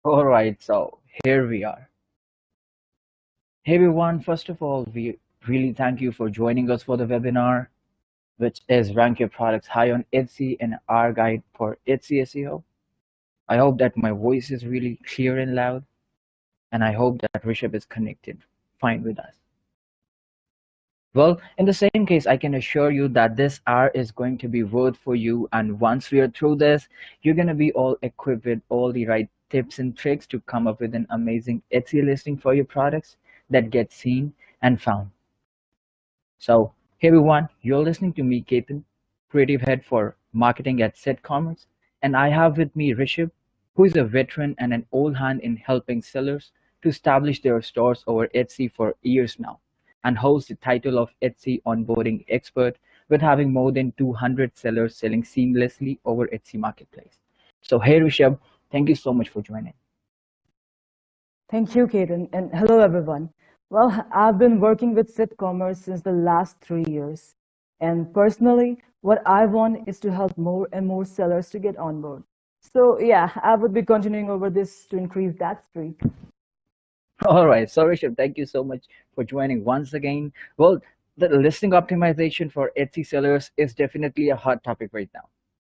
All right, so here we are. Hey everyone, first of all, we really thank you for joining us for the webinar, which is Rank Your Products High on Etsy and our guide for Etsy SEO. I hope that my voice is really clear and loud, and I hope that Rishabh is connected fine with us. Well, in the same case, I can assure you that this hour is going to be worth for you. And once we are through this, you're going to be all equipped with all the right tips and tricks to come up with an amazing Etsy listing for your products that gets seen and found. So, hey everyone, you're listening to me, Ketan, creative head for marketing at Set Commerce, and I have with me Rishabh, who is a veteran and an old hand in helping sellers to establish their stores over Etsy for years now, and holds the title of Etsy onboarding expert with having more than 200 sellers selling seamlessly over Etsy Marketplace. So, hey Rishabh, thank you so much for joining. Thank you, Kaden, and hello, everyone. Well, I've been working with Sit Commerce since the last 3 years. And personally, what I want is to help more and more sellers to get on board. So, yeah, I would be continuing over this to increase that streak. All right. So, Rishabh, thank you so much for joining once again. Well, the listing optimization for Etsy sellers is definitely a hot topic right now.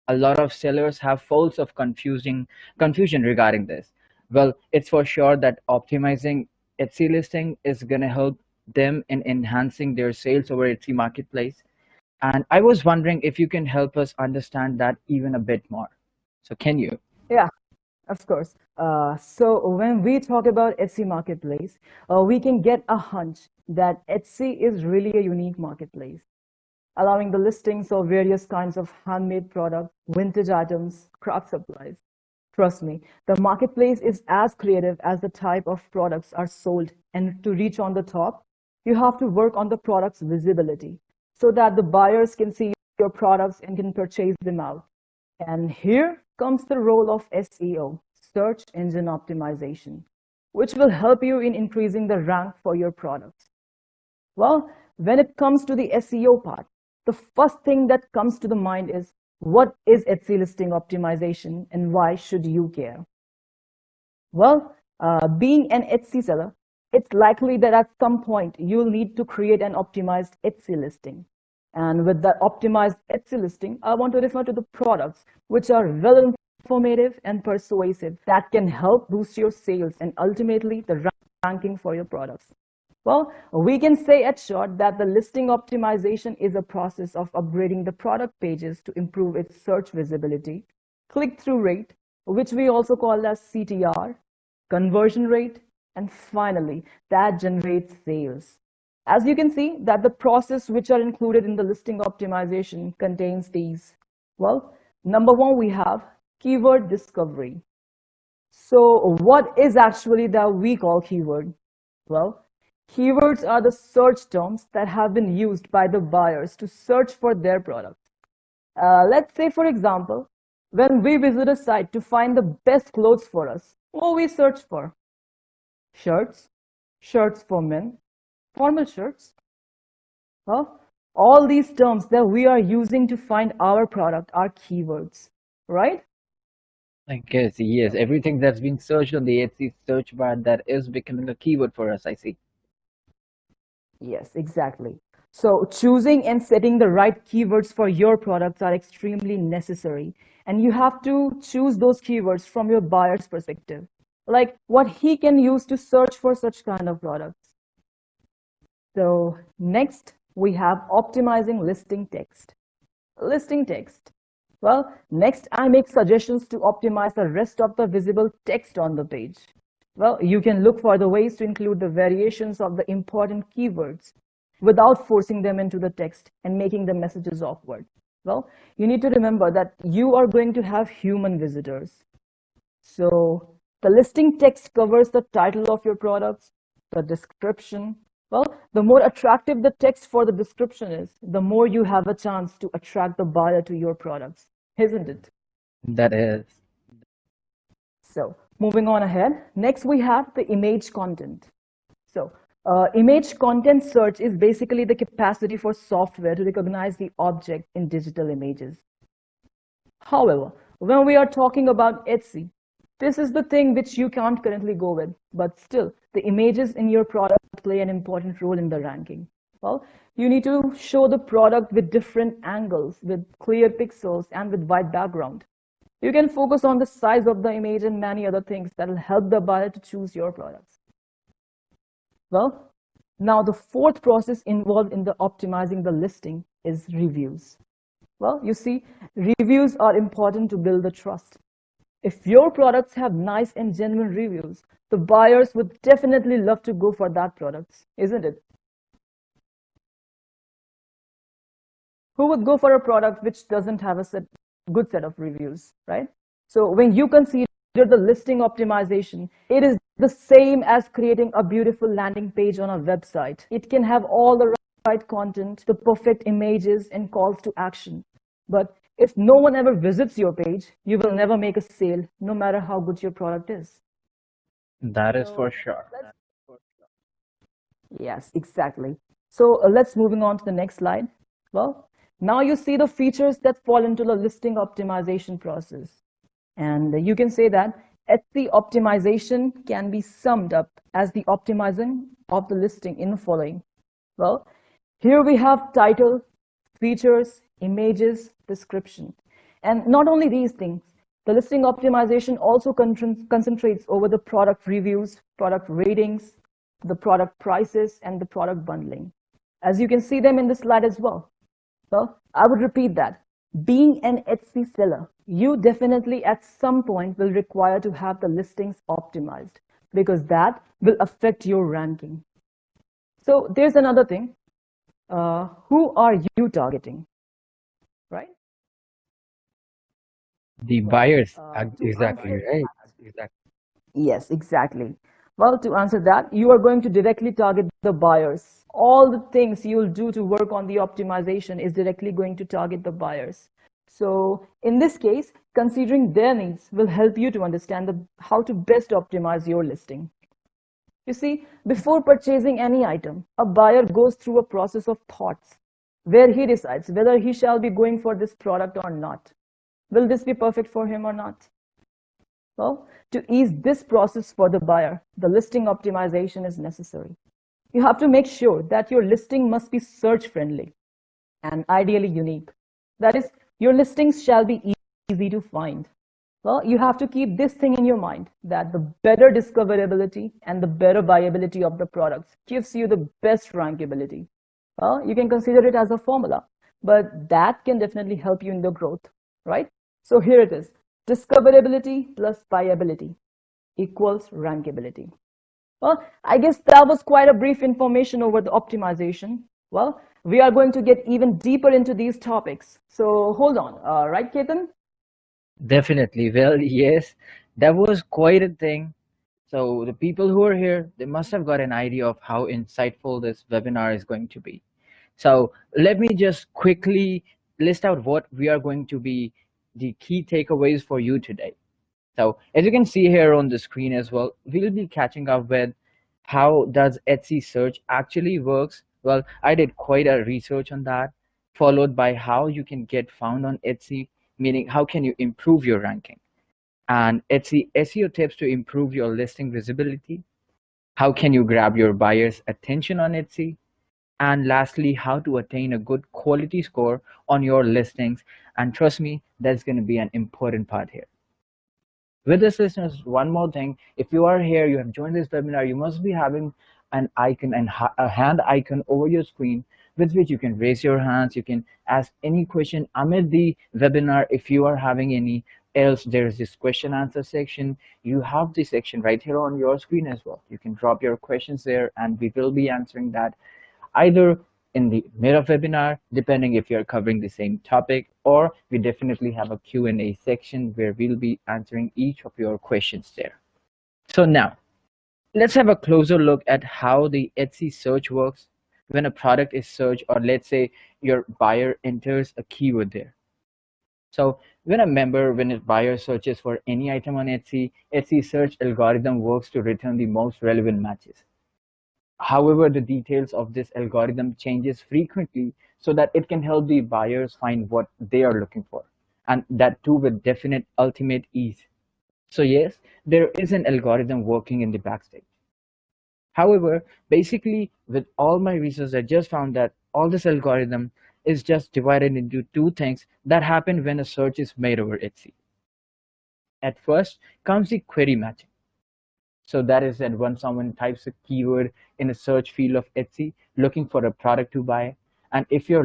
A lot of sellers have faults of confusion regarding this. Well, it's for sure that optimizing Etsy listing is going to help them in enhancing their sales over Etsy marketplace. And I was wondering if you can help us understand that even a bit more. So, can you? Yeah, of course. So when we talk about Etsy Marketplace, we can get a hunch that Etsy is really a unique marketplace, allowing the listings of various kinds of handmade products, vintage items, craft supplies. Trust me, the marketplace is as creative as the type of products are sold. And to reach on the top, you have to work on the product's visibility so that the buyers can see your products and can purchase them out. And here comes the role of SEO, search engine optimization, which will help you in increasing the rank for your products. Well, when it comes to the SEO part, the first thing that comes to the mind is what is Etsy listing optimization and why should you care? Well, being an Etsy seller, it's likely that at some point you'll need to create an optimized Etsy listing. And with that optimized Etsy listing, I want to refer to the products which are well informative and persuasive that can help boost your sales and ultimately the ranking for your products. Well, we can say at short that the listing optimization is a process of upgrading the product pages to improve its search visibility, click-through rate, which we also call as CTR, conversion rate, and finally, that generates sales. As you can see, that the process which are included in the listing optimization contains these. Well, number one, we have keyword discovery. So what is actually that we call keyword? Well, keywords are the search terms that have been used by the buyers to search for their products. Let's say, for example, when we visit a site to find the best clothes for us, what we search for? Shirts, shirts for men, formal shirts. Well, all these terms that we are using to find our product are keywords, right? I guess, yes, everything that's being searched on the Etsy search bar that is becoming a keyword for us, I see. Yes, exactly. So choosing and setting the right keywords for your products are extremely necessary. And you have to choose those keywords from your buyer's perspective, like what he can use to search for such kind of products. So next, we have optimizing listing text. Listing text. Well, next I make suggestions to optimize the rest of the visible text on the page. Well, you can look for the ways to include the variations of the important keywords without forcing them into the text and making the messages awkward. Well, you need to remember that you are going to have human visitors. So the listing text covers the title of your products, the description. Well, the more attractive the text for the description is, the more you have a chance to attract the buyer to your products, isn't it? That is. So moving on ahead, next we have the image content. So image content search is basically the capacity for software to recognize the object in digital images. However, when we are talking about Etsy, This is the thing which you can't currently go with, but still, the images in your product play an important role in the ranking. Well, you need to show the product with different angles, with clear pixels, and with white background. You can focus on the size of the image and many other things that will help the buyer to choose your products. Well, now the fourth process involved in the optimizing the listing is reviews. Well, you see, reviews are important to build the trust. If your products have nice and genuine reviews, the buyers would definitely love to go for that product, isn't it? Who would go for a product which doesn't have a good set of reviews, right? So when you consider the listing optimization, it is the same as creating a beautiful landing page on a website. It can have all the right content, the perfect images and calls to action. But if no one ever visits your page, you will never make a sale, no matter how good your product is. That is for So sure. let's, yes, exactly. So let's moving on to the next slide. Well, now you see the features that fall into the listing optimization process. And you can say that Etsy optimization can be summed up as the optimizing of the listing in the following. Well, here we have title, features, images, description. And not only these things, the listing optimization also concentrates over the product reviews, product ratings, the product prices, and the product bundling. As you can see them in the slide as well. Well, I would repeat that. Being an Etsy seller, you definitely at some point will require to have the listings optimized because that will affect your ranking. So there's another thing. Who are you targeting, right? The Well, buyers, to exactly answer right. that, yes, exactly. Well, to answer that, you are going to directly target the buyers. All the things you'll do to work on the optimization is directly going to target the buyers. So in this case, considering their needs will help you to understand how to best optimize your listing. You see, before purchasing any item, a buyer goes through a process of thoughts where he decides whether he shall be going for this product or not. Will this be perfect for him or not? Well, to ease this process for the buyer, the listing optimization is necessary. You have to make sure that your listing must be search friendly and ideally unique. That is, your listings shall be easy to find. Well, you have to keep this thing in your mind that the better discoverability and the better buyability of the products gives you the best rankability. Well, you can consider it as a formula, but that can definitely help you in the growth, right? So here it is. Discoverability plus buyability equals rankability. Well, I guess that was quite a brief information over the optimization. Well, we are going to get even deeper into these topics. So hold on, right, Ketan? Definitely. Well, yes, that was quite a thing. So the people who are here, they must have got an idea of how insightful this webinar is going to be. So let me just quickly list out what we are going to be the key takeaways for you today. So as you can see here on the screen as well, we'll be catching up with how does Etsy search actually works. Well, I did quite a research on that, followed by how you can get found on Etsy, meaning how can you improve your ranking, and Etsy SEO tips to improve your listing visibility. How can you grab your buyers' attention on Etsy? And lastly, how to attain a good quality score on your listings. And trust me, that's going to be an important part here. With this, listeners, one more thing. If you are here, you have joined this webinar, you must be having an icon and a hand icon over your screen with which you can raise your hands. You can ask any question amid the webinar if you are having any. Else, there is this question answer section. You have the section right here on your screen as well. You can drop your questions there and we will be answering that either in the mid of webinar, depending if you're covering the same topic, or we definitely have a Q&A section where we'll be answering each of your questions there. So now, let's have a closer look at how the Etsy search works when a product is searched, or let's say your buyer enters a keyword there. So when a buyer searches for any item on Etsy, Etsy search algorithm works to return the most relevant matches. However, the details of this algorithm changes frequently so that it can help the buyers find what they are looking for, and that too with definite ultimate ease. So yes, there is an algorithm working in the backstage. However, basically with all my research, I just found that all this algorithm is just divided into two things that happen when a search is made over Etsy. At first comes the query matching. So that is that when someone types a keyword in a search field of Etsy looking for a product to buy, and if your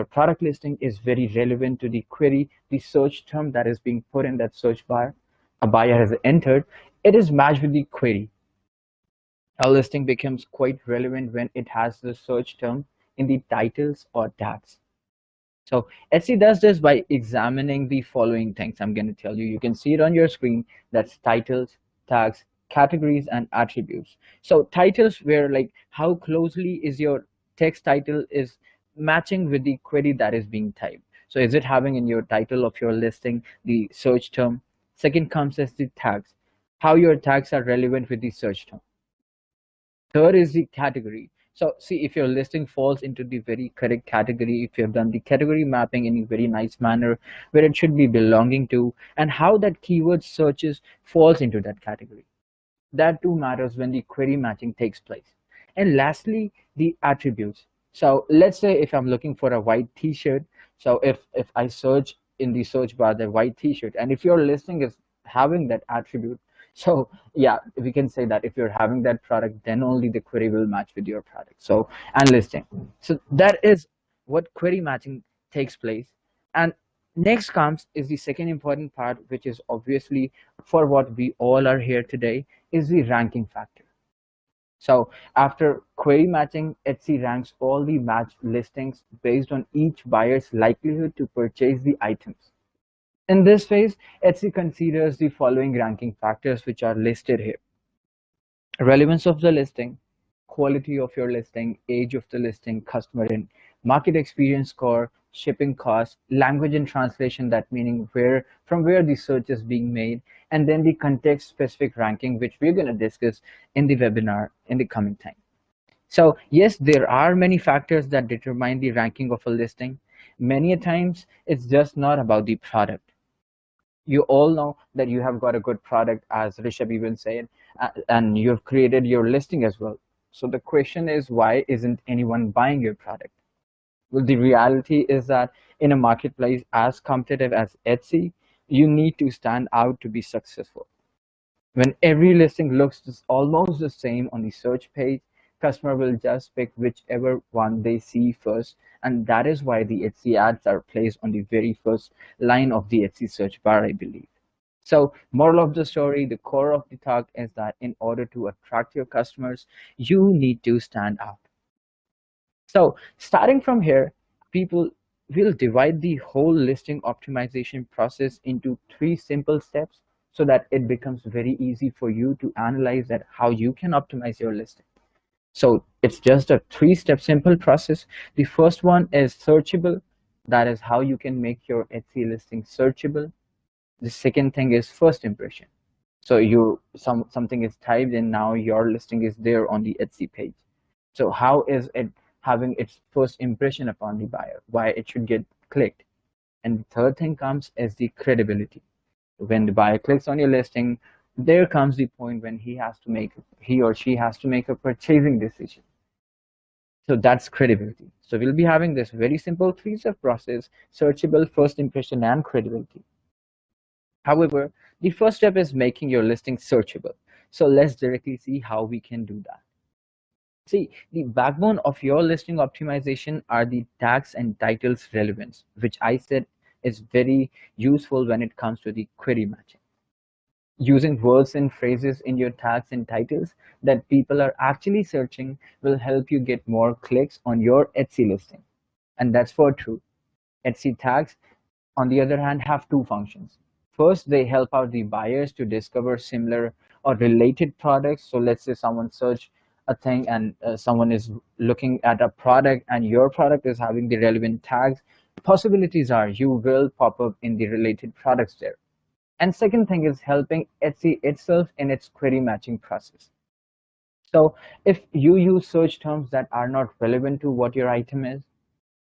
product listing is very relevant to the query, the search term that is being put in that search bar, a buyer has entered, it is matched with the query. A listing becomes quite relevant when it has the search term in the titles or tags. So Etsy does this by examining the following things I'm going to tell you. You can see it on your screen. That's titles, tags, categories, and attributes. So titles where like how closely is your text title is matching with the query that is being typed. So is it having in your title of your listing the search term? Second comes as the tags, how your tags are relevant with the search term. Third is the category. So see if your listing falls into the very correct category, if you have done the category mapping in a very nice manner where it should be belonging to, and how that keyword searches falls into that category. That too matters when the query matching takes place. And lastly, the attributes. So let's say if I'm looking for a white t-shirt, so if I search in the search bar the white t-shirt, and if your listing is having that attribute, so yeah, we can say that if you're having that product, then only the query will match with your product. So and listing. So that is what query matching takes place. And next comes is the second important part, which is obviously for what we all are here today, is the ranking factor. So after query matching, Etsy ranks all the matched listings based on each buyer's likelihood to purchase the items. In this phase, Etsy considers the following ranking factors which are listed here: relevance of the listing, quality of your listing, age of the listing, customer in, market experience score, shipping cost, language and translation, that meaning where from where the search is being made, and then the context specific ranking, which we're going to discuss in the webinar in the coming time. So yes, there are many factors that determine the ranking of a listing. Many a times it's just not about the product. You all know that you have got a good product, as Rishabh even said, and you've created your listing as well. So the question is, why isn't anyone buying your product? Well, the reality is that in a marketplace as competitive as Etsy, you need to stand out to be successful. When every listing looks almost the same on the search page, customer will just pick whichever one they see first, and that is why the Etsy ads are placed on the very first line of the Etsy search bar, I believe. So, moral of the story, the core of the talk is that in order to attract your customers, you need to stand out. So, starting from here, people will divide the whole listing optimization process into three simple steps so that it becomes very easy for you to analyze that how you can optimize your listing. So, it's just a three-step simple process. The first one is searchable. That is how you can make your Etsy listing searchable. The second thing is first impression. So something is typed and now your listing is there on the Etsy page. So how is it having its first impression upon the buyer? Why it should get clicked? And the third thing comes as the credibility. When the buyer clicks on your listing, there comes the point when he or she has to make a purchasing decision. So that's credibility. So we'll be having this very simple three-step process: searchable, first impression, and credibility. However, the first step is making your listing searchable. So let's directly see how we can do that. See, the backbone of your listing optimization are the tags and titles relevance, which I said is very useful when it comes to the query matching. Using words and phrases in your tags and titles that people are actually searching will help you get more clicks on your Etsy listing. And that's for true. Etsy tags, on the other hand, have two functions. First, they help out the buyers to discover similar or related products. So let's say someone search a thing and someone is looking at a product and your product is having the relevant tags. Possibilities are you will pop up in the related products there. And second thing is helping Etsy itself in its query matching process. So if you use search terms that are not relevant to what your item is,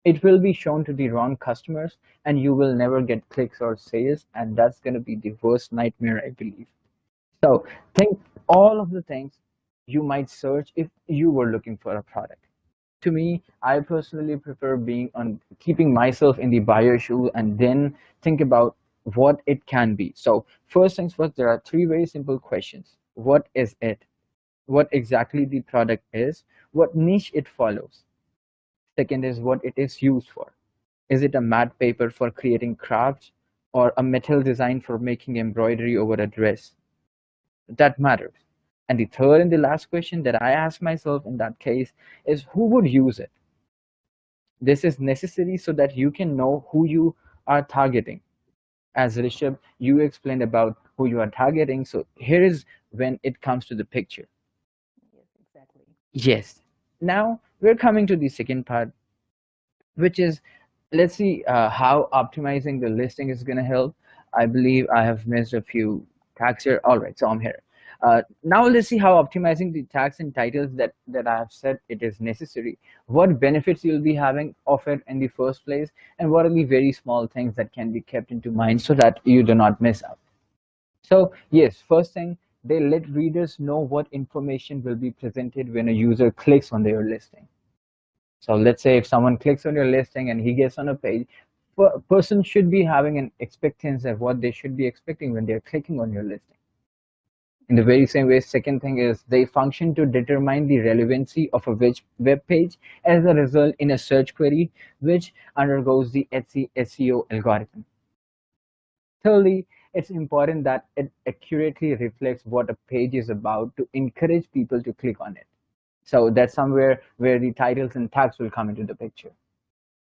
It will be shown to the wrong customers, and you will never get clicks or sales, and that's going to be the worst nightmare, I believe. So think all of the things you might search if you were looking for a product. To me, I personally prefer being on keeping myself in the buyer shoe and then think about what it can be. So first things first, there are three very simple questions. What is it? What exactly the product is? What niche it follows? Second is what it is used for. Is it a matte paper for creating crafts or a metal design for making embroidery over a dress? That matters. And the third and the last question that I ask myself in that case is who would use it? This is necessary so that you can know who you are targeting. As Rishabh, you explained about who you are targeting. So here is when it comes to the picture. Yes, exactly. Yes. Now we're coming to the second part, which is let's see how optimizing the listing is going to help. I believe I have missed a few tags here. All right, so I'm here. Now let's see how optimizing the tags and titles that I have said it is necessary. What benefits you'll be having of it in the first place, and what are the very small things that can be kept into mind so that you do not miss out. So yes, first thing, they let readers know what information will be presented when a user clicks on their listing. So let's say if someone clicks on your listing and he gets on a page, person should be having an expectancy of what they should be expecting when they're clicking on your listing. In the very same way, second thing is they function to determine the relevancy of a web page as a result in a search query, which undergoes the Etsy SEO algorithm. Thirdly, it's important that it accurately reflects what a page is about to encourage people to click on it. So that's somewhere where the titles and tags will come into the picture.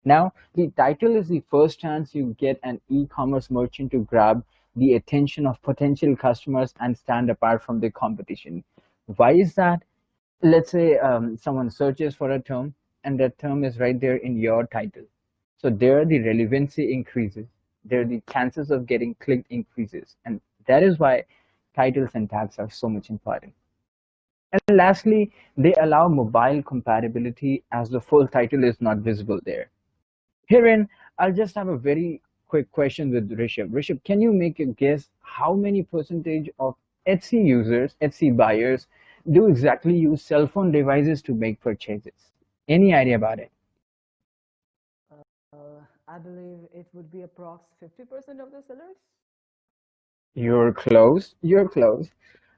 Now, the title is the first chance you get an e-commerce merchant to grab the attention of potential customers and stand apart from the competition. Why is that? Let's say someone searches for a term and that term is right there in your title. So there the relevancy increases. There the chances of getting clicked increases. And that is why titles and tags are so much important. And lastly, they allow mobile compatibility as the full title is not visible there. Herein, I'll just have a very quick question with Rishabh. Rishabh, can you make a guess how many percentage of Etsy users, Etsy buyers, do exactly use cell phone devices to make purchases? Any idea about it? I believe it would be approx 50% of the sellers. You're close. You're close.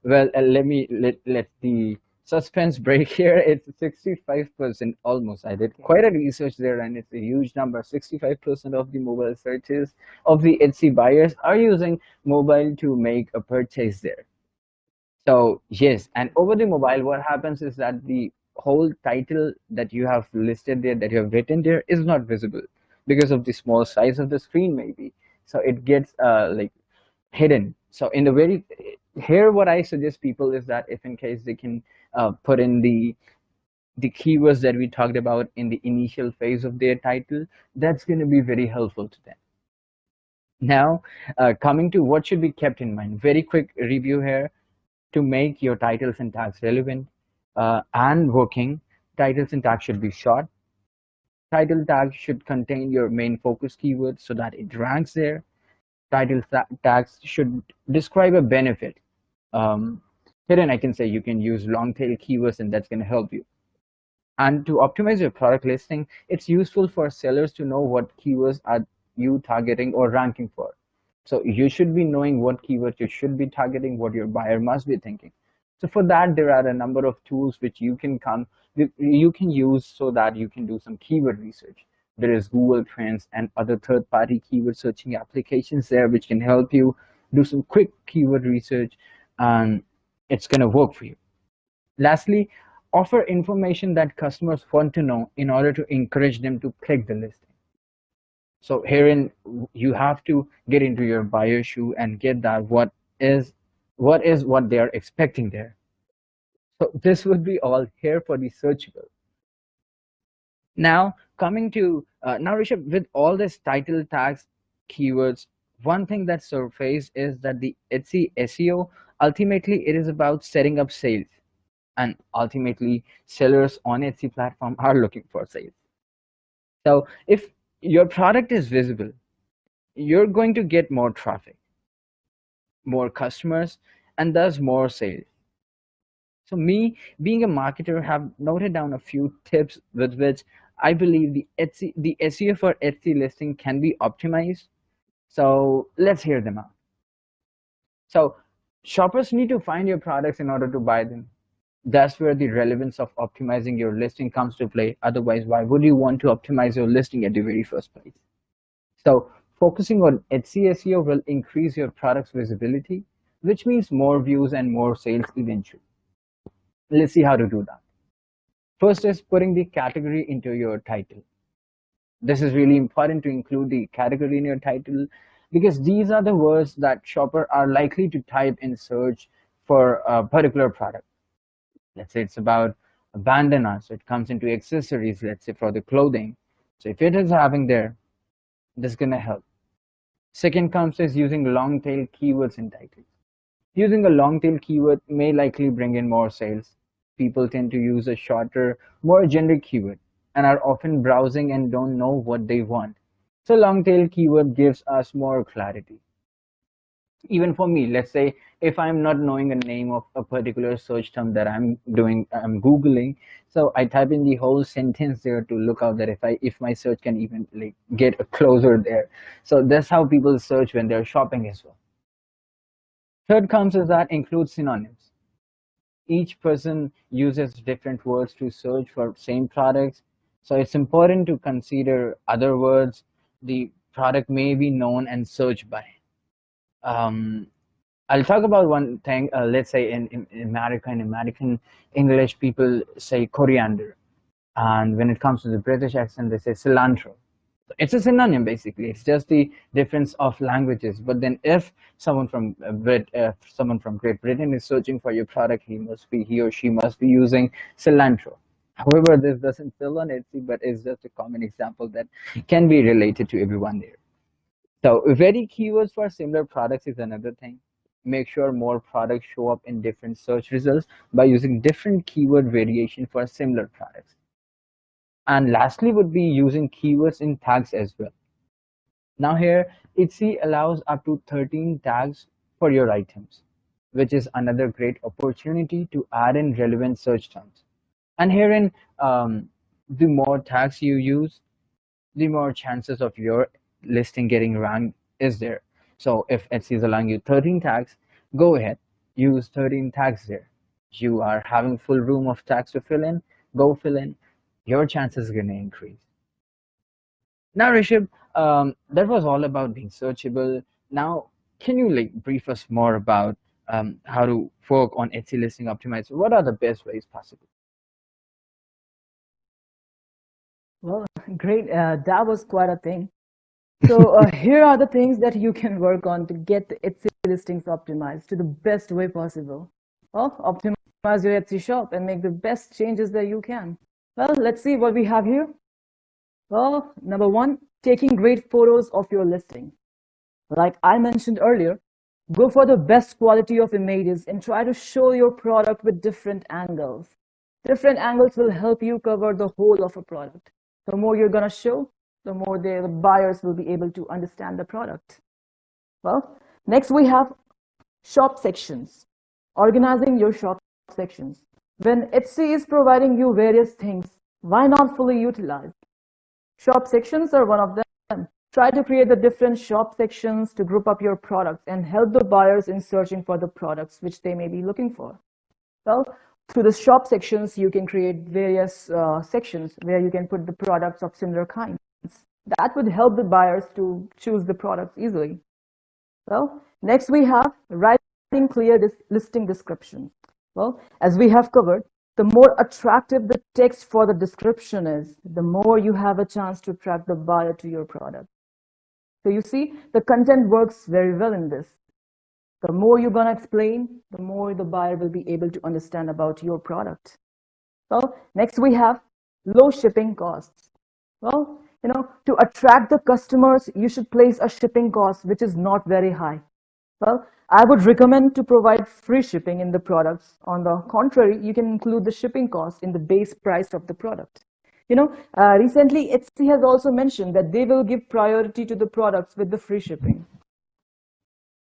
Well, let the suspense break here. It's 65% almost. I did Okay. quite a research there, and it's a huge number. 65% of the mobile searches of the Etsy buyers are using mobile to make a purchase there. So yes, and over the mobile, what happens is that the whole title that you have listed there, that you have written there, is not visible because of the small size of the screen, maybe. So it gets like hidden. So in the very here, what I suggest people is that if in case they can put in the keywords that we talked about in the initial phase of their title, that's going to be very helpful to them. Now, coming to what should be kept in mind. Very quick review here to make your titles and tags relevant and working. Titles and tags should be short. Title tags should contain your main focus keywords so that it ranks there. Tags should describe a benefit. Um, Here, I can say you can use long tail keywords, and that's going to help you. And to optimize your product listing, it's useful for sellers to know what keywords are you targeting or ranking for. So you should be knowing what keywords you should be targeting, what your buyer must be thinking. So for that, there are a number of tools which you can use so that you can do some keyword research. There is Google Trends and other third-party keyword searching applications there which can help you do some quick keyword research, and it's going to work for you. Lastly, offer information that customers want to know in order to encourage them to click the listing. So herein you have to get into your buyer shoe and get that is what they are expecting there. So this would be all here for the searchable. Now coming to now Rishabh, with all this title tags, keywords, one thing that surfaced is that the Etsy SEO ultimately it is about setting up sales, and ultimately sellers on Etsy platform are looking for sales. So if your product is visible, you're going to get more traffic, more customers, and thus more sales. So me, being a marketer, have noted down a few tips with which I believe the SEO for Etsy listing can be optimized. So let's hear them out. So shoppers need to find your products in order to buy them. That's where the relevance of optimizing your listing comes to play. Otherwise, why would you want to optimize your listing at the very first place? So focusing on Etsy SEO will increase your product's visibility, which means more views and more sales eventually. Let's see how to do that. First is putting the category into your title. This is really important to include the category in your title because these are the words that shopper are likely to type in search for a particular product. Let's say it's about a bandana, so it comes into accessories, let's say for the clothing. So if it is having there, this is gonna help. Second comes is using long tail keywords in titles. Using a long tail keyword may likely bring in more sales. People tend to use a shorter, more generic keyword and are often browsing and don't know what they want. So long tail keyword gives us more clarity. Even for me, let's say if I'm not knowing a name of a particular search term that I'm googling, so I type in the whole sentence there to look out that if my search can even like get a closer there. So that's how people search when they're shopping as well. Third comes is that includes synonyms. Each person uses different words to search for same products, so it's important to consider other words the product may be known and searched by. um, I'll talk about one thing. Let's say in America, in American English, people say coriander, and when it comes to the British accent, they say cilantro. It's a synonym basically. It's just the difference of languages. But then, if someone from Great Britain is searching for your product, he or she must be using cilantro. However, this doesn't sell on Etsy, but it's just a common example that can be related to everyone there. So very keywords for similar products is another thing. Make sure more products show up in different search results by using different keyword variation for similar products. And lastly would be using keywords in tags as well. Now here, Etsy allows up to 13 tags for your items, which is another great opportunity to add in relevant search terms. And herein, the more tags you use, the more chances of your listing getting ranked is there. So if Etsy is allowing you 13 tags, go ahead, use 13 tags there. You are having full room of tags to fill in, go fill in. Your chances are going to increase. Now, Rishabh, that was all about being searchable. Now, can you like brief us more about how to work on Etsy listing optimizer? What are the best ways possible? Well, great. That was quite a thing. So here are the things that you can work on to get the Etsy listings optimized to the best way possible. Well, optimize your Etsy shop and make the best changes that you can. Well, let's see what we have here. Well, number one, taking great photos of your listing. Like I mentioned earlier, go for the best quality of images and try to show your product with different angles. Different angles will help you cover the whole of a product. The more you're going to show, the more the buyers will be able to understand the product. Well, next we have shop sections. Organizing your shop sections. When Etsy is providing you various things, why not fully utilize? Shop sections are one of them. Try to create the different shop sections to group up your products and help the buyers in searching for the products which they may be looking for. Well, through the shop sections, you can create various sections where you can put the products of similar kinds. That would help the buyers to choose the products easily. Well, next we have writing clear listing description. Well, as we have covered, the more attractive the text for the description is, the more you have a chance to attract the buyer to your product. So you see, the content works very well in this. The more you're going to explain, the more the buyer will be able to understand about your product. Well, next we have low shipping costs. Well, to attract the customers, you should place a shipping cost which is not very high. Well, I would recommend to provide free shipping in the products. On the contrary, you can include the shipping cost in the base price of the product. Recently Etsy has also mentioned that they will give priority to the products with the free shipping.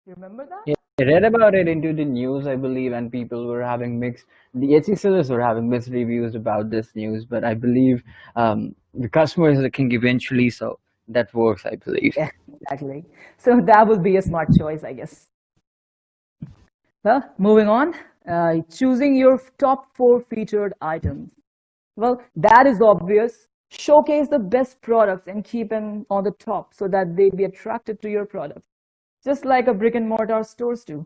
You remember that? Yeah, I read about it into the news, I believe, and people were having mixed. The Etsy sellers were having mixed reviews about this news, but I believe the customer is looking eventually, so that works, I believe. Yeah, exactly. So that would be a smart choice, I guess. Well, moving on, choosing your top 4 featured items. Well, that is obvious. Showcase the best products and keep them on the top so that they be attracted to your products, just like a brick and mortar stores do.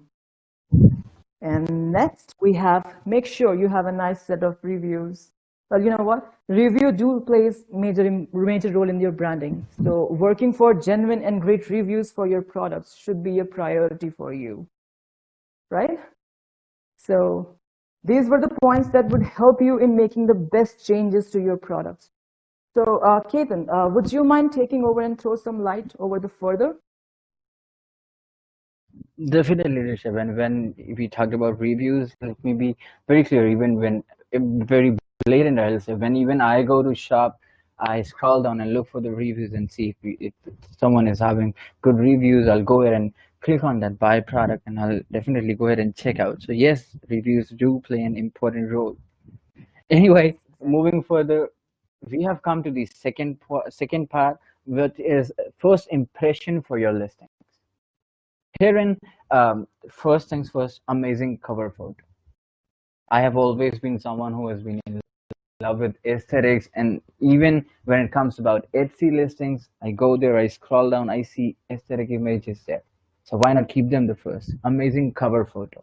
And next, we have make sure you have a nice set of reviews. Well, you know what? Review do plays major role in your branding. So working for genuine and great reviews for your products should be a priority for you, right? So these were the points that would help you in making the best changes to your products. So, Ketan, would you mind taking over and throw some light over the further? Definitely, Rishabh. And when we talked about reviews, let me be very clear. Even when very blatant, I'll say when even I go to shop, I scroll down and look for the reviews and see if someone is having good reviews. I'll go ahead and click on that buy product, and I'll definitely go ahead and check out. So yes, reviews do play an important role. Anyway, Yes, exactly. moving further, we have come to the second part, which is first impression for your listing. Herein, first things first, amazing cover photo. I have always been someone who has been in love with aesthetics, and even when it comes about Etsy listings, I go there, I scroll down, I see aesthetic images there. So why not keep them the first? Amazing cover photo.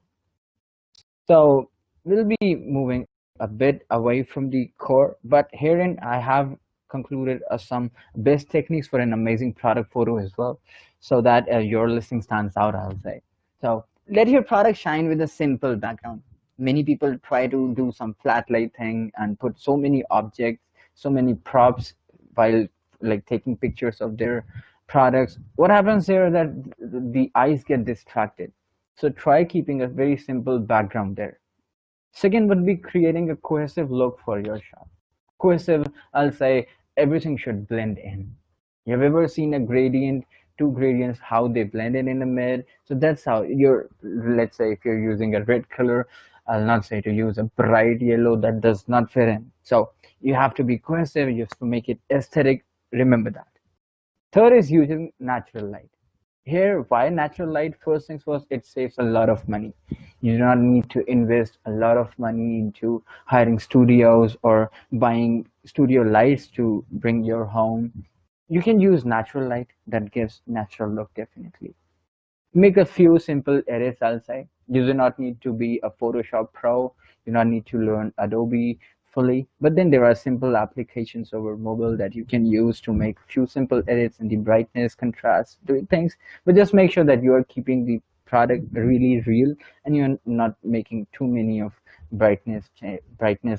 So we'll be moving a bit away from the core, but herein I have concluded some best techniques for an amazing product photo as well, so that your listing stands out, I'll say. So let your product shine with a simple background. Many people try to do some flat light thing and put so many objects, so many props while like taking pictures of their products. What happens here is that the eyes get distracted, so try keeping a very simple background there. Second would be creating a cohesive look for your shop. Cohesive, I'll say everything should blend in. You've ever seen a gradient, two gradients, how they blend in the mid? So that's how you're, let's say if you're using a red color, I'll not say to use a bright yellow that does not fit in. So you have to be cohesive, you have to make it aesthetic. Remember that. Third is using natural light. Here, why natural light? First things first, it saves a lot of money. You do not need to invest a lot of money into hiring studios or buying studio lights to bring your home. You can use natural light that gives natural look definitely. Make a few simple edits, I'll say. You do not need to be a Photoshop pro, you do not need to learn Adobe fully, but then there are simple applications over mobile that you can use to make few simple edits in the brightness, contrast, doing things, but just make sure that you are keeping the product really real and you're not making too many of brightness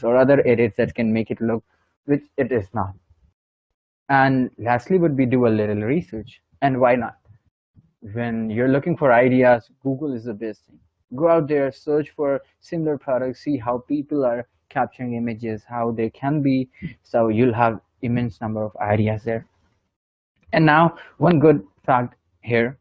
or other edits that can make it look which it is not. And lastly would be do a little research. And why not? When you're looking for ideas, Google is the best thing. Go out there, search for similar products, see how people are capturing images, how they can be. So you'll have immense number of ideas there. And now one good fact here.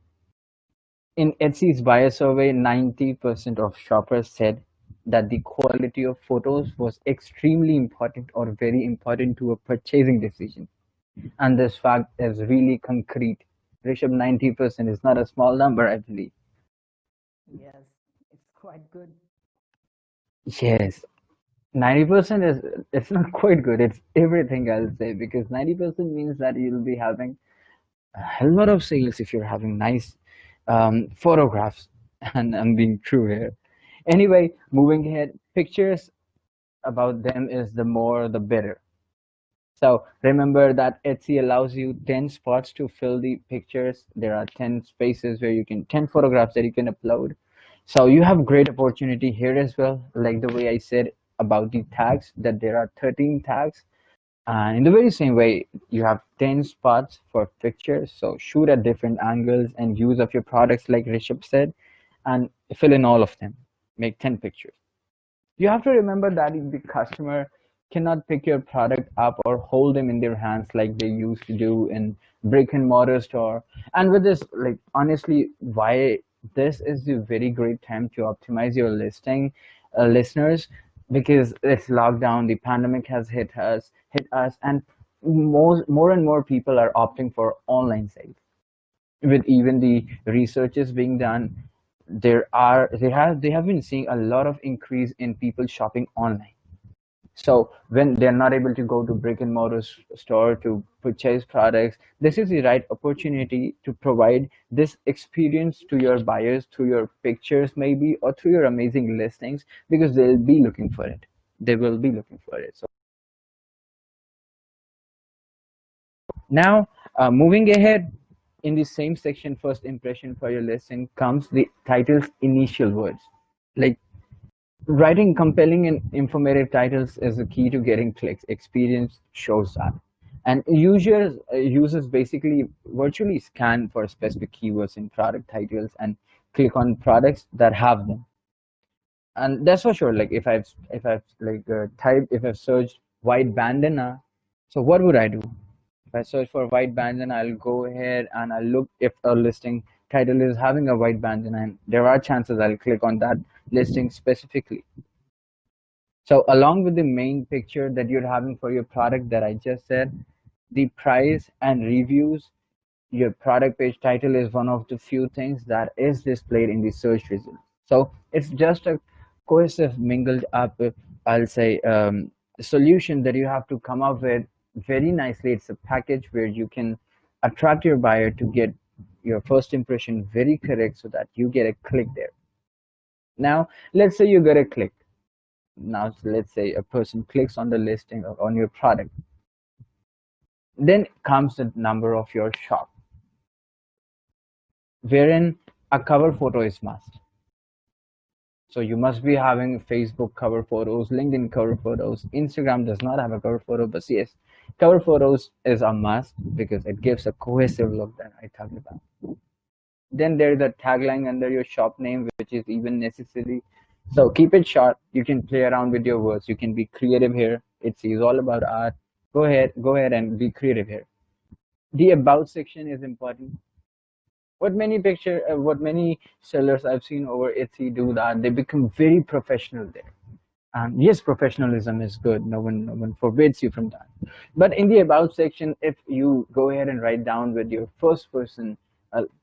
In Etsy's buyer survey, 90% of shoppers said that the quality of photos was extremely important or very important to a purchasing decision. And this fact is really concrete. Rishabh, 90% is not a small number, I believe. Yes, it's quite good. Yes, 90% is it's not quite good. It's everything I'll say because 90% means that you'll be having a hell lot of sales if you're having nice photographs. And I'm being true here. Anyway, moving ahead, pictures about them is the more the better. So remember that Etsy allows you 10 spots to fill the pictures. There are 10 spaces where you can 10 photographs that you can upload. So you have great opportunity here as well. Like the way I said about the tags, that there are 13 tags. And in the very same way, you have 10 spots for pictures. So shoot at different angles and use of your products, like Rishabh said, and fill in all of them. Make 10 pictures. You have to remember that the customer cannot pick your product up or hold them in their hands like they used to do in brick and mortar store. And with this, like honestly, why this is a very great time to optimize your listing, listeners, because it's lockdown, the pandemic has hit us, and more and more people are opting for online sales. With even the researches being done, they have been seeing a lot of increase in people shopping online. So when they're not able to go to brick and mortar store to purchase products, this is the right opportunity to provide this experience to your buyers through your pictures maybe, or through your amazing listings, because they'll be looking for it. They will be looking for it. So now, moving ahead, in the same section, first impression for your listing, comes the title's initial words. Like, writing compelling and informative titles is the key to getting clicks. Experience shows that. And users basically virtually scan for specific keywords in product titles and click on products that have them. And that's for sure. Like if I've like typed if I've searched white bandana, so what would I do? If I search for white bandana, I'll go ahead and I'll look if a listing title is having a white bandana, and there are chances I'll click on that listing specifically. So along with the main picture that you're having for your product that I just said, the price and reviews, your product page title is one of the few things that is displayed in the search results. So it's just a cohesive, mingled up, I'll say, solution that you have to come up with very nicely. It's a package where you can attract your buyer to get your first impression very correct so that you get a click there. Now, let's say you get a click. Now, let's say a person clicks on the listing or on your product. Then comes the number of your shop, wherein a cover photo is must. So you must be having Facebook cover photos, LinkedIn cover photos. Instagram does not have a cover photo, but yes, cover photos is a must because it gives a cohesive look that I talked about. Then there's a tagline under your shop name, which is even necessary. So keep it short. You can play around with your words. You can be creative here. It's all about art. Go ahead and be creative here. The about section is important. What many sellers I've seen over Etsy do that, they become very professional there. And yes, professionalism is good. No one forbids you from that. But in the about section, if you go ahead and write down with your first person,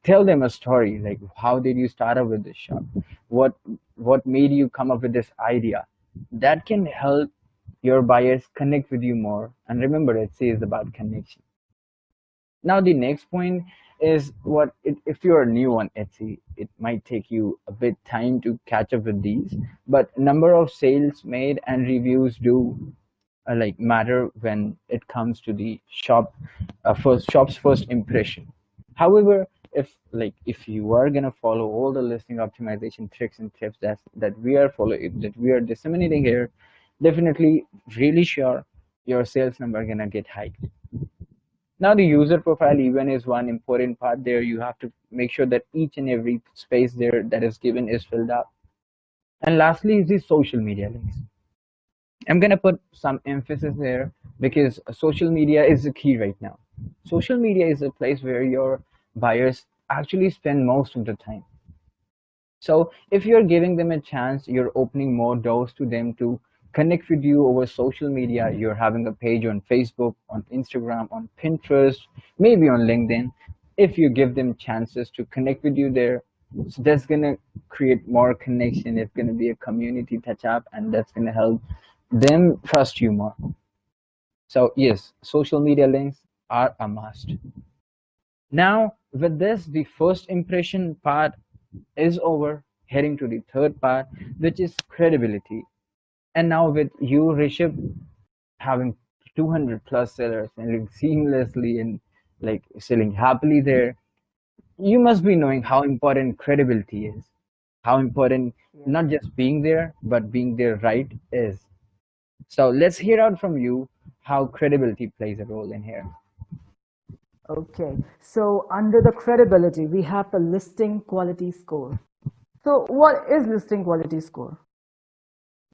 tell them a story, like how did you start up with this shop, what what made you come up with this idea, that can help your buyers connect with you more. And remember, Etsy is about connection. Now, the next point is if you are new on Etsy, it might take you a bit time to catch up with these, but number of sales made and reviews do like matter when it comes to the shop's first impression. However, if you are gonna follow all the listing optimization tricks and tips that we are disseminating here, definitely really sure your sales number gonna get hiked. Now, the user profile even is one important part there. You have to make sure that each and every space there that is given is filled up. And lastly is the social media links. I'm going to put some emphasis there because social media is the key right now. Social media is a place where your buyers actually spend most of the time. So if you're giving them a chance, you're opening more doors to them to connect with you over social media. You're having a page on Facebook, on Instagram, on Pinterest, maybe on LinkedIn. If you give them chances to connect with you there, so that's gonna create more connection. It's gonna be a community touch up, and that's gonna help them trust you more. So yes, social media links are a must. Now, with this, the first impression part is over, heading to the third part, which is credibility. And now, with you, Rishabh, having 200 plus sellers and like seamlessly and like selling happily there, you must be knowing how important credibility is. How important Yeah. not just being there, but being there right is. So let's hear out from you how credibility plays a role in here. Okay. So under the credibility, we have the listing quality score. So what is listing quality score?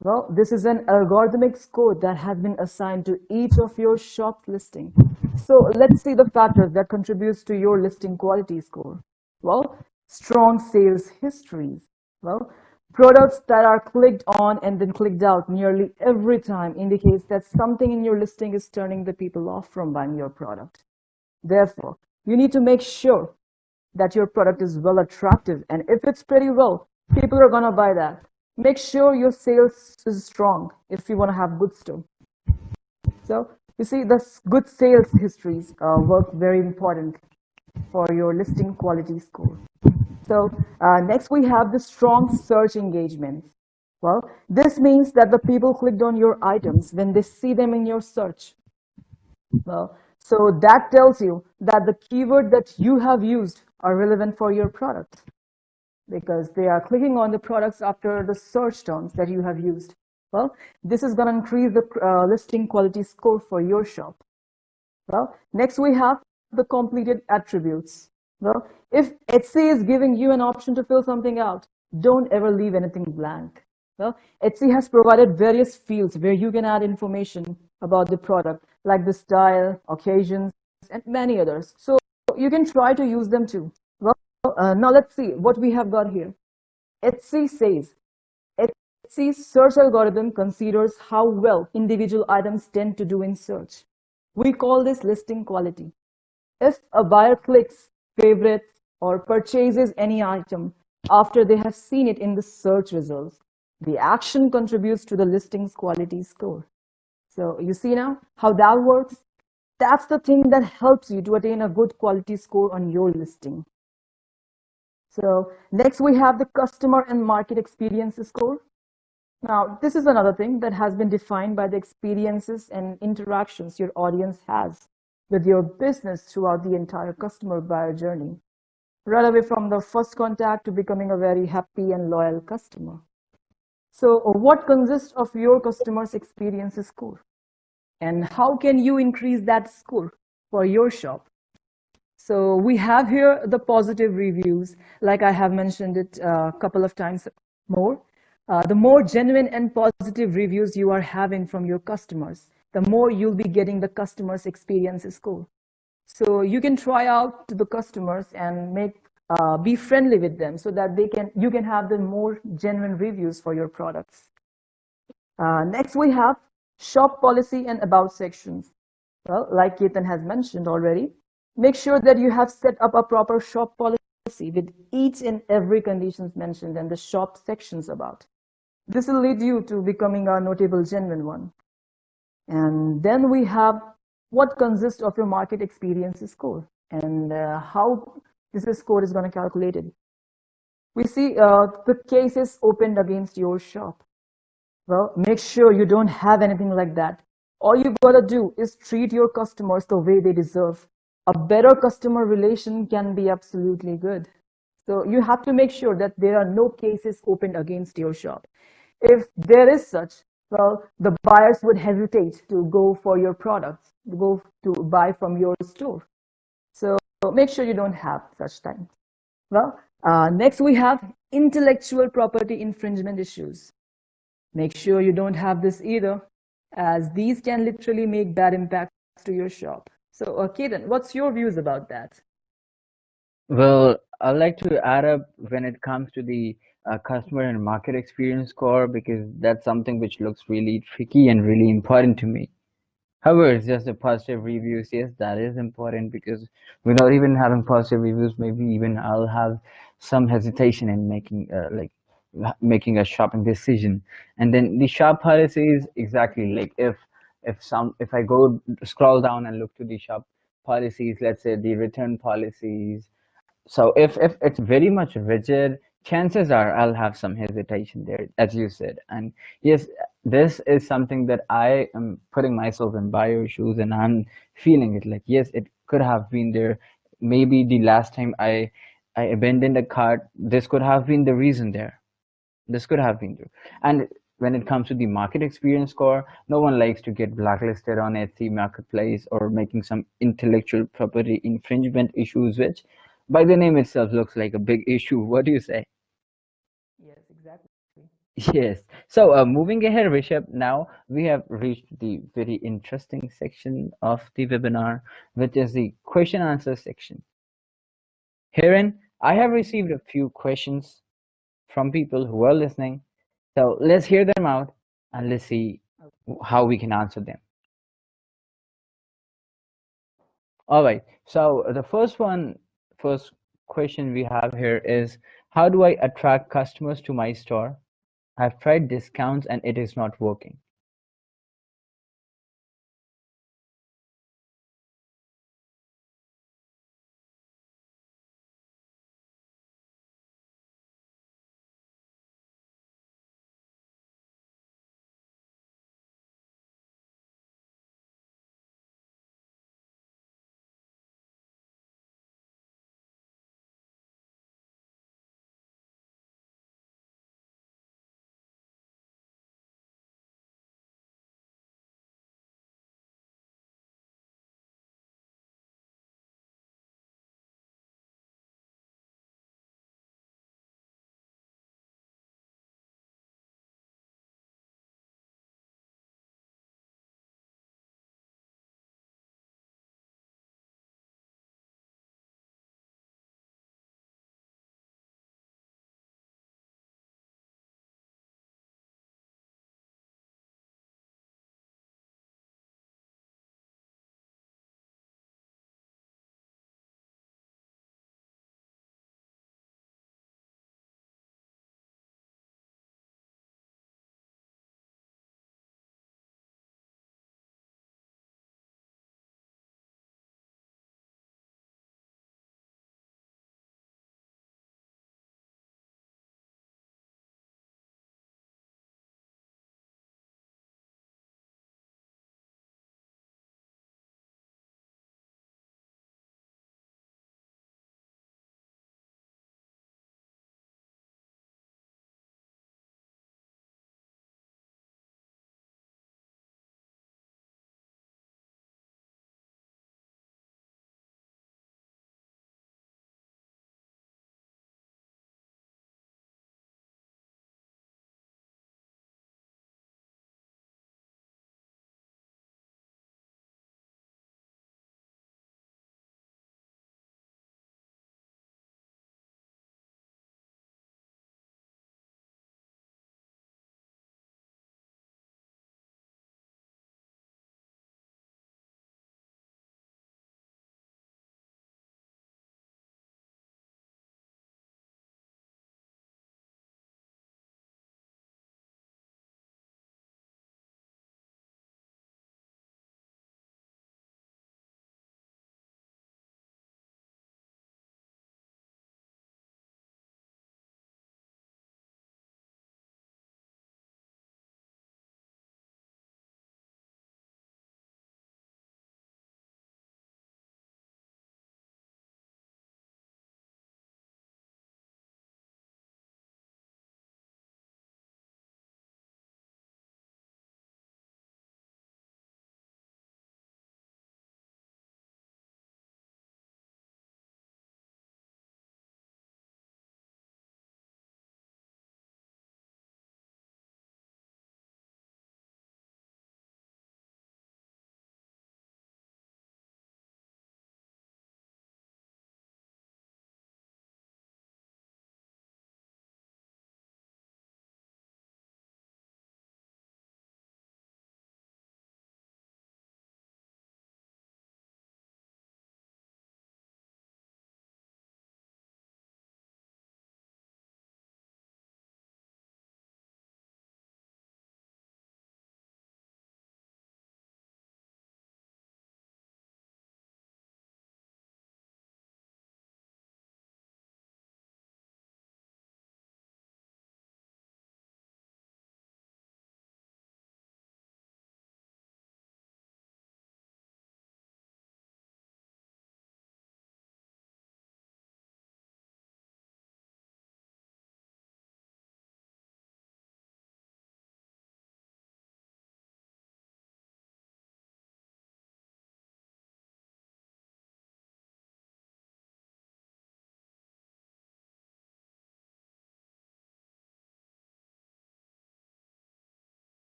Well, this is an algorithmic score that has been assigned to each of your shop's listing. So let's see the factors that contributes to your listing quality score. Well, strong sales histories. Well, products that are clicked on and then clicked out nearly every time indicates that something in your listing is turning the people off from buying your product. Therefore, you need to make sure that your product is well attractive, and if it's pretty well, people are gonna buy that. Make sure your sales is strong if you want to have good stuff. So you see, the good sales histories work very important for your listing quality score. So next we have the strong search engagement. Well, this means that the people clicked on your items when they see them in your search. Well, so that tells you that the keyword that you have used are relevant for your product, because they are clicking on the products after the search terms that you have used. Well, this is going to increase the listing quality score for your shop. Well, next we have the completed attributes. Well, if Etsy is giving you an option to fill something out, don't ever leave anything blank. Well, Etsy has provided various fields where you can add information about the product, like the style, occasions, and many others. So you can try to use them too. Well, now let's see what we have got here. Etsy says Etsy's search algorithm considers how well individual items tend to do in search. We call this listing quality. If a buyer clicks, favorites, or purchases any item after they have seen it in the search results, the action contributes to the listing's quality score. So you see now how that works? That's the thing that helps you to attain a good quality score on your listing. So next we have the customer and market experience score. Now, this is another thing that has been defined by the experiences and interactions your audience has with your business throughout the entire customer buyer journey, right away from the first contact to becoming a very happy and loyal customer. So, what consists of your customer's experience score? And how can you increase that score for your shop? So we have here the positive reviews, like I have mentioned it a couple of times more. The more genuine and positive reviews you are having from your customers, the more you'll be getting the customer's experience score. So you can try out to the customers and be friendly with them so that you can have the more genuine reviews for your products. Next we have shop policy and about sections. Well, like Ketan has mentioned already, make sure that you have set up a proper shop policy with each and every conditions mentioned and the shop sections about. This will lead you to becoming a notable genuine one. And then we have what consists of your market experience score and how this score is going to calculate it. We see the cases opened against your shop. Well, make sure you don't have anything like that. All you gotta do is treat your customers the way they deserve. A better customer relation can be absolutely good. So you have to make sure that there are no cases opened against your shop. If there is such, well, the buyers would hesitate to go for your products, to go to buy from your store. So make sure you don't have such things. Well, next we have intellectual property infringement issues. Make sure you don't have this either, as these can literally make bad impacts to your shop. So, Ketan, what's your views about that? Well, I'd like to add up when it comes to the customer and market experience score because that's something which looks really tricky and really important to me. However, it's just the positive reviews. Yes, that is important because without even having positive reviews, maybe even I'll have some hesitation in making making a shopping decision. And then the shop policies, exactly like if I go scroll down and look to the shop policies, let's say the return policies, so if it's very much rigid, chances are I'll have some hesitation there, as you said. And yes, this is something that I am putting myself in buyer shoes and I'm feeling it like, yes, it could have been there. Maybe the last time I abandoned a cart, this could have been the reason there. This could have been there. And when it comes to the market experience score, no one likes to get blacklisted on Etsy marketplace or making some intellectual property infringement issues, which by the name itself looks like a big issue. What do you say? Yes, exactly. Yes. So moving ahead, Rishabh, now we have reached the very interesting section of the webinar, which is the question answer section. Herein, I have received a few questions from people who are listening. So let's hear them out and let's see how we can answer them. All right. So the first question we have here is, how do I attract customers to my store? I've tried discounts and it is not working.